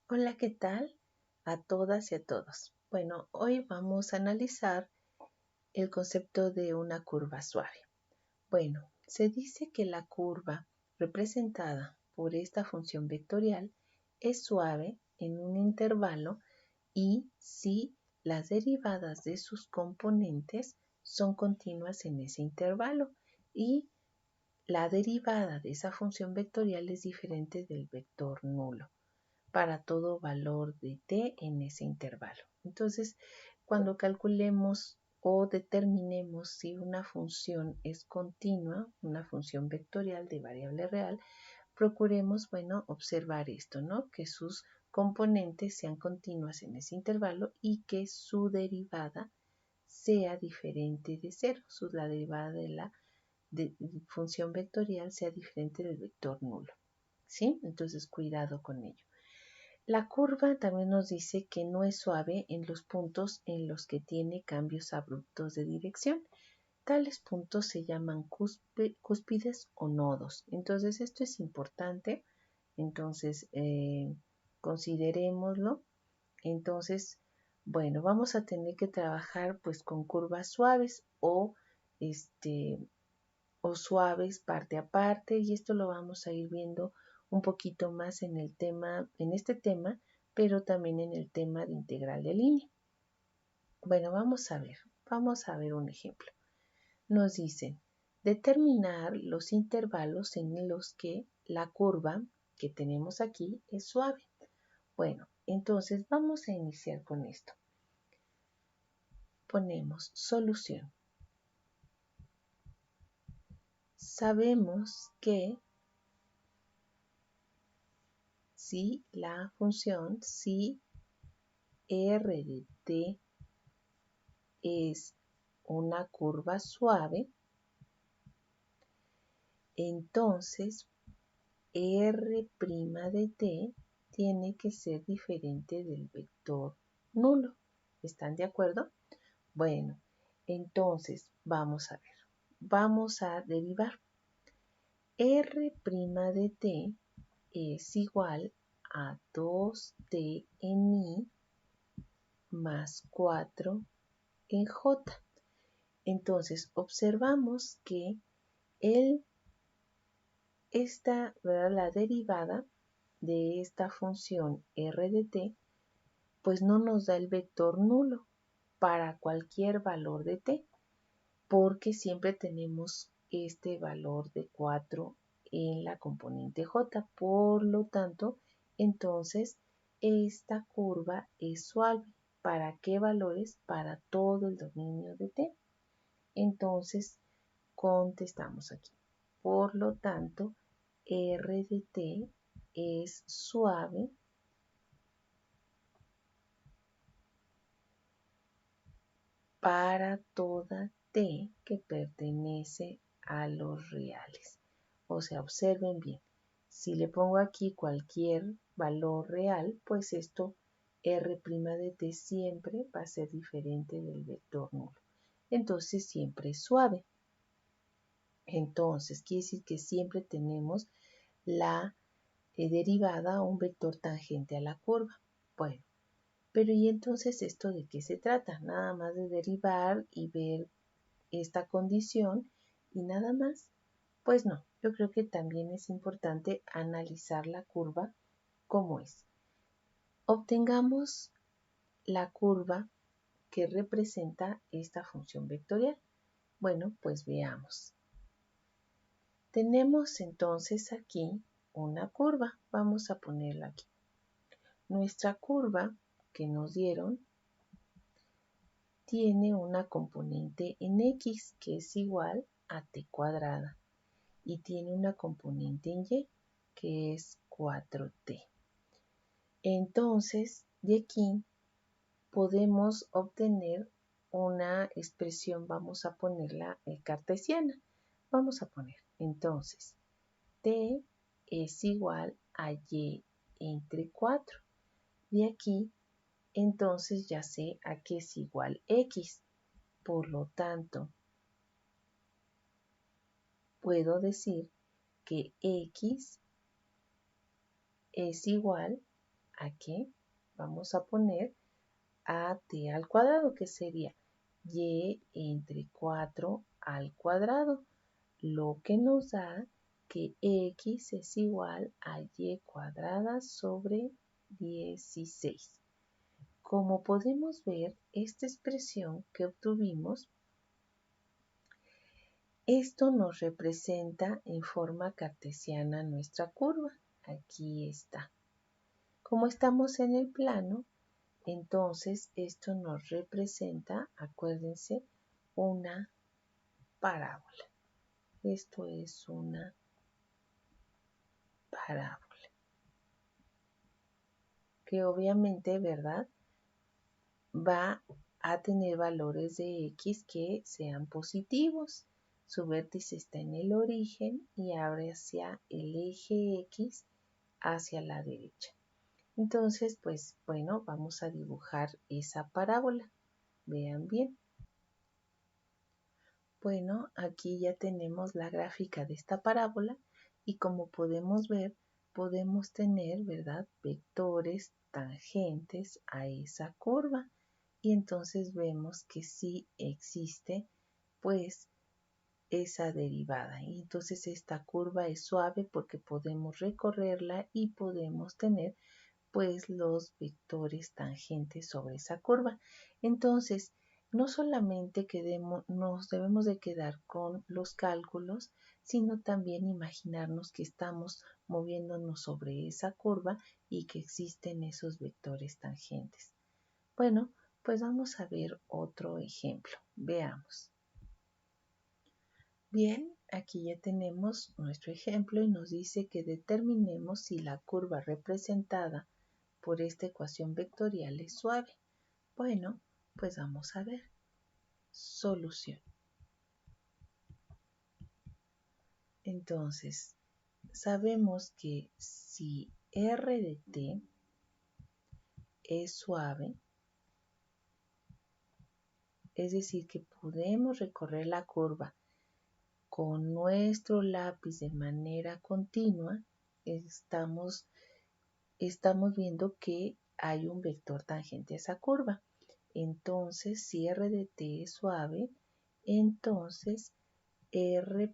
Hola, ¿qué tal? A todas y a todos. Bueno, hoy vamos a analizar el concepto de una curva suave. Bueno, se dice que la curva representada por esta función vectorial es suave en un intervalo y si las derivadas de sus componentes son continuas en ese intervalo y la derivada de esa función vectorial es diferente del vector nulo para todo valor de t en ese intervalo. Entonces, cuando calculemos o determinemos si una función es continua, una función vectorial de variable real, procuremos, observar esto, ¿no? Que sus componentes sean continuas en ese intervalo y que su derivada sea diferente de cero, la derivada de la función vectorial sea diferente del vector nulo, ¿sí? Entonces, cuidado con ello. La curva también nos dice que no es suave en los puntos en los que tiene cambios abruptos de dirección. Tales puntos se llaman cúspides o nodos. Entonces esto es importante. Entonces considerémoslo. Entonces, bueno, vamos a tener que trabajar pues con curvas suaves o suaves parte a parte, y esto lo vamos a ir viendo un poquito más en este tema, pero también en el tema de integral de línea. Bueno, vamos a ver un ejemplo. Nos dicen determinar los intervalos en los que la curva que tenemos aquí es suave. Bueno, entonces vamos a iniciar con esto. Ponemos solución. Sabemos que si la función, si R de t es una curva suave, entonces R' de t tiene que ser diferente del vector nulo. ¿Están de acuerdo? Bueno, entonces vamos a ver. Vamos a derivar. R' de t es igual a 2t en i más 4 en j. Entonces observamos que la derivada de esta función r de t pues no nos da el vector nulo para cualquier valor de t, porque siempre tenemos este valor de 4 en la componente j. Por lo tanto, entonces esta curva es suave. ¿Para qué valores? Para todo el dominio de t. Entonces, contestamos aquí. Por lo tanto, R de t es suave para toda t que pertenece a los reales. O sea, observen bien. Si le pongo aquí cualquier valor real, pues esto R' de t siempre va a ser diferente del vector nulo. Entonces siempre es suave. Entonces quiere decir que siempre tenemos la derivada a un vector tangente a la curva. Bueno, pero ¿y entonces esto de qué se trata? Nada más de derivar y ver esta condición y nada más. Pues no, yo creo que también es importante analizar la curva como es. Obtengamos la curva que representa esta función vectorial. Bueno, pues veamos. Tenemos entonces aquí una curva. Vamos a ponerla aquí. Nuestra curva que nos dieron tiene una componente en x que es igual a t cuadrada y tiene una componente en y que es 4t. Entonces, de aquí podemos obtener una expresión, vamos a ponerla cartesiana. Vamos a poner, entonces, t es igual a y entre 4. De aquí, entonces ya sé a qué es igual x. Por lo tanto, puedo decir que x es igual a que vamos a poner a t al cuadrado, que sería y entre 4 al cuadrado, lo que nos da que x es igual a y cuadrada sobre 16. Como podemos ver, esta expresión que obtuvimos, esto nos representa en forma cartesiana nuestra curva. Aquí está. Como estamos en el plano, entonces esto nos representa, acuérdense, una parábola. Esto es una parábola. Que obviamente, ¿verdad?, va a tener valores de x que sean positivos. Su vértice está en el origen y abre hacia el eje x hacia la derecha. Entonces, pues bueno, vamos a dibujar esa parábola. Vean bien. Bueno, aquí ya tenemos la gráfica de esta parábola y como podemos ver, podemos tener, ¿verdad?, vectores tangentes a esa curva. Y entonces vemos que sí existe, pues, esa derivada. Y entonces esta curva es suave porque podemos recorrerla y podemos tener, pues, los vectores tangentes sobre esa curva. Entonces, no solamente nos debemos de quedar con los cálculos, sino también imaginarnos que estamos moviéndonos sobre esa curva y que existen esos vectores tangentes. Bueno, pues vamos a ver otro ejemplo. Veamos. Bien, aquí ya tenemos nuestro ejemplo y nos dice que determinemos si la curva representada por esta ecuación vectorial es suave. Bueno, pues vamos a ver. Solución. Entonces, sabemos que si R de t es suave, es decir, que podemos recorrer la curva con nuestro lápiz de manera continua, estamos viendo que hay un vector tangente a esa curva. Entonces, si R de t es suave, entonces R'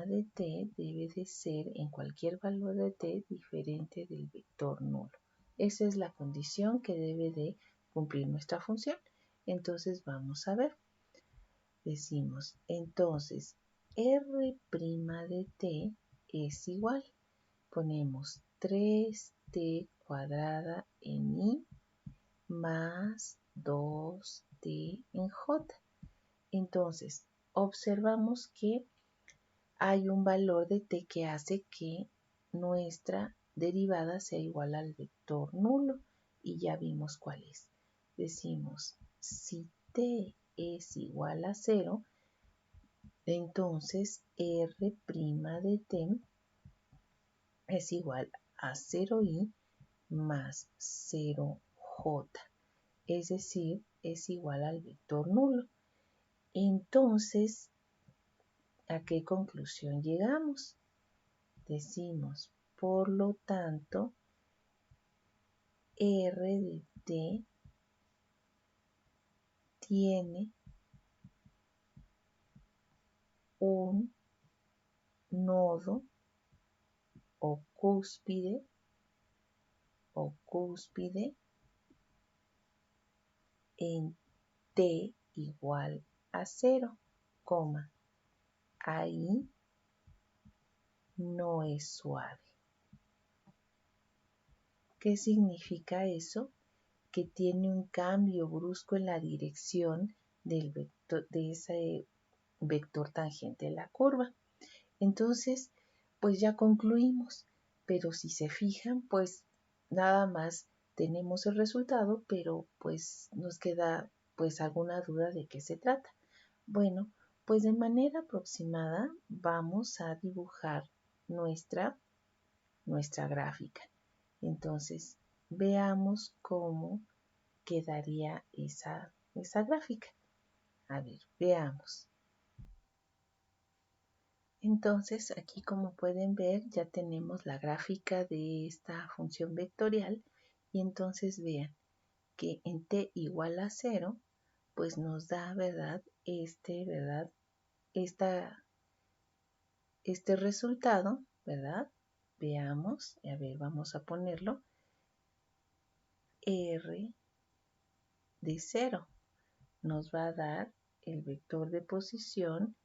de t debe de ser en cualquier valor de t diferente del vector nulo. Esa es la condición que debe de cumplir nuestra función. Entonces vamos a ver. Decimos, entonces, R' de t es igual. Ponemos 3t cuadrada en i más 2t en j. Entonces, observamos que hay un valor de t que hace que nuestra derivada sea igual al vector nulo y ya vimos cuál es. Decimos, si t es igual a 0, entonces R' de t es igual a 0i más 0j, es decir, es igual al vector nulo. Entonces, ¿a qué conclusión llegamos? Decimos, por lo tanto, R de t tiene un nodo o cúspide en t igual a 0, ahí no es suave. ¿Qué significa eso? Que tiene un cambio brusco en la dirección del vector, de ese vector tangente de la curva. Entonces, pues ya concluimos, pero si se fijan, pues nada más tenemos el resultado, pero pues nos queda pues alguna duda de qué se trata. Bueno, pues de manera aproximada vamos a dibujar nuestra gráfica. Entonces, veamos cómo quedaría esa gráfica. A ver, veamos. Entonces, aquí como pueden ver, ya tenemos la gráfica de esta función vectorial Y entonces vean que en t igual a 0, pues nos da, ¿verdad? Este resultado, ¿verdad? Veamos, a ver, vamos a ponerlo. R de 0 nos va a dar el vector de posición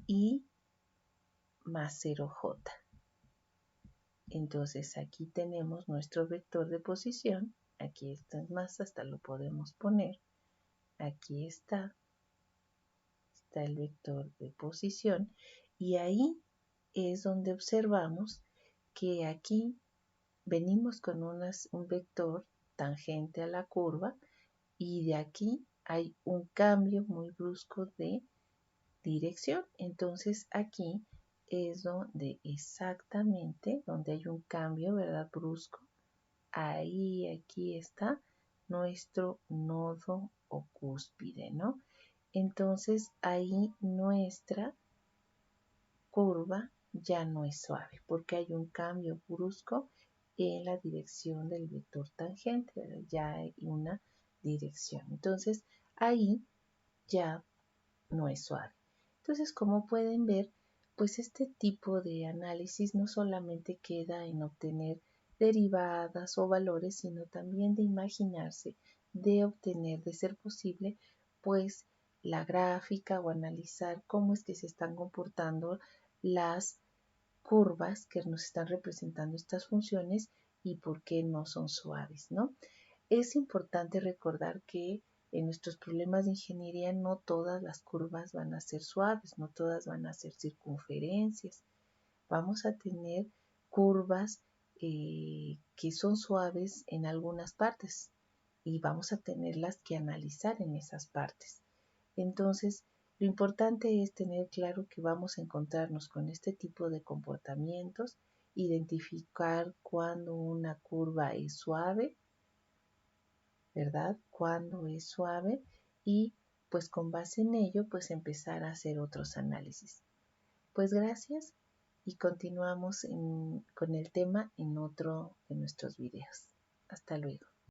I más 0J. Entonces aquí tenemos nuestro vector de posición. Aquí está más, hasta lo podemos poner. Aquí está el vector de posición. Y ahí es donde observamos que aquí venimos con un vector tangente a la curva y de aquí hay un cambio muy brusco de dirección. Entonces aquí es donde exactamente, donde hay un cambio, ¿verdad? Brusco. Ahí, aquí está nuestro nodo o cúspide, ¿no? Entonces ahí nuestra curva ya no es suave porque hay un cambio brusco en la dirección del vector tangente, ¿verdad? Ya hay una dirección. Entonces ahí ya no es suave. Entonces, como pueden ver, pues este tipo de análisis no solamente queda en obtener derivadas o valores, sino también de imaginarse, de obtener, de ser posible, pues la gráfica o analizar cómo es que se están comportando las curvas que nos están representando estas funciones y por qué no son suaves, ¿no? Es importante recordar que en nuestros problemas de ingeniería no todas las curvas van a ser suaves, no todas van a ser circunferencias. Vamos a tener curvas que son suaves en algunas partes y vamos a tenerlas que analizar en esas partes. Entonces, lo importante es tener claro que vamos a encontrarnos con este tipo de comportamientos, identificar cuando una curva es suave, ¿verdad? Cuando es suave y pues con base en ello pues empezar a hacer otros análisis. Pues gracias y continuamos con el tema en otro de nuestros videos. Hasta luego.